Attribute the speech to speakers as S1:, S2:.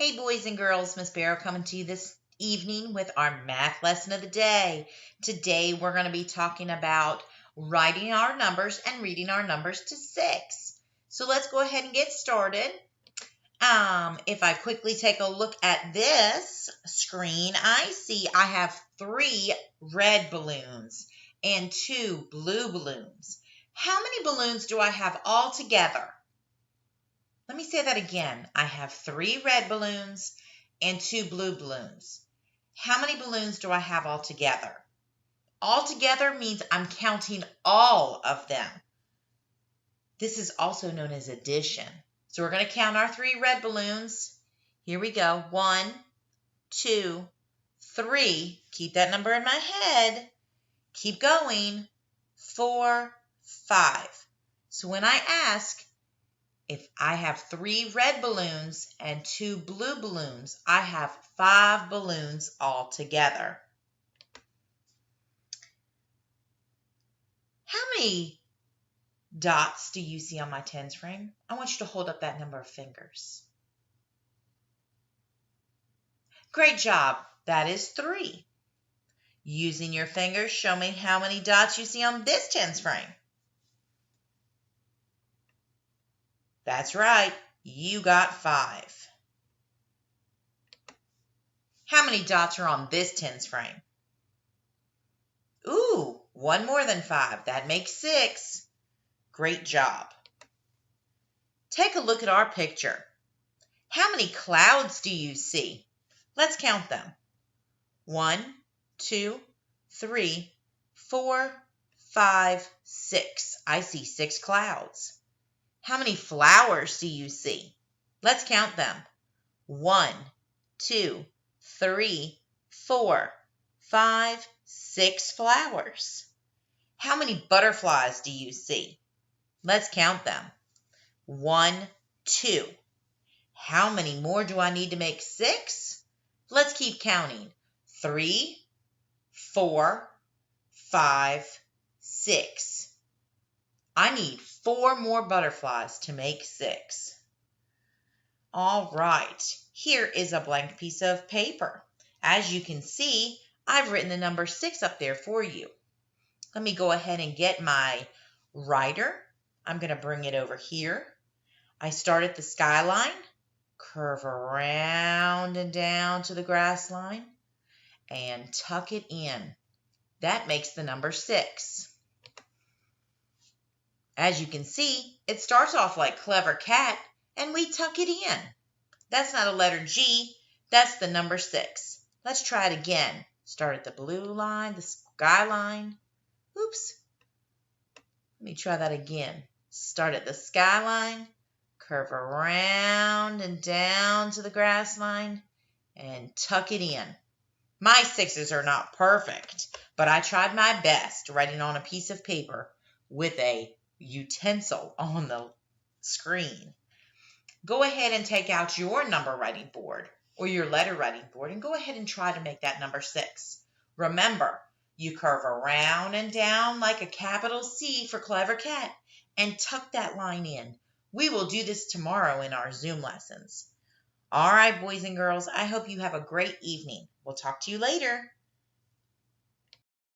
S1: Hey, boys and girls, Miss Barrow coming to you this evening with our math lesson of the day. Today, we're going to be talking about writing our numbers and reading our numbers to 6. So let's go ahead and get started. If I quickly take a look at this screen, I see I have 3 red balloons and 2 blue balloons. How many balloons do I have all together? Let me say that again. I have 3 red balloons and 2 blue balloons. How many balloons do I have all together? All together means I'm counting all of them. This is also known as addition. So we're going to count our 3 red balloons. Here we go. 1, 2, 3. Keep that number in my head. Keep going. 4, 5. So when I ask, if I have 3 red balloons and 2 blue balloons, I have 5 balloons all together. How many dots do you see on my tens frame? I want you to hold up that number of fingers. Great job. That is 3. Using your fingers, show me how many dots you see on this tens frame. That's right. You got 5. How many dots are on this tens frame? Ooh, 1 more than 5. That makes 6. Great job. Take a look at our picture. How many clouds do you see? Let's count them. 1, 2, 3, 4, 5, 6. I see 6 clouds. How many flowers do you see? Let's count them. 1, 2, 3, 4, 5, 6 flowers. How many butterflies do you see? Let's count them. 1, 2. How many more do I need to make 6? Let's keep counting. 3, 4, 5, 6. I need 4 more butterflies to make 6. All right, here is a blank piece of paper. As you can see, I've written the number 6 up there for you. Let me go ahead and get my writer. I'm going to bring it over here. I start at the skyline, curve around and down to the grass line, and tuck it in. That makes the number 6. As you can see, it starts off like Clever Cat, and we tuck it in. That's not a letter G, that's the number 6. Let's try it again. Start at the blue line, the skyline. Oops. Let me try that again. Start at the skyline, curve around and down to the grass line, and tuck it in. My 6s are not perfect, but I tried my best writing on a piece of paper with a utensil on the screen. Go ahead and take out your number writing board or your letter writing board and go ahead and try to make that number 6. Remember, you curve around and down like a capital C for Clever Cat and tuck that line in. We will do this tomorrow in our Zoom lessons. All right, boys and girls, I hope you have a great evening. We'll talk to you later.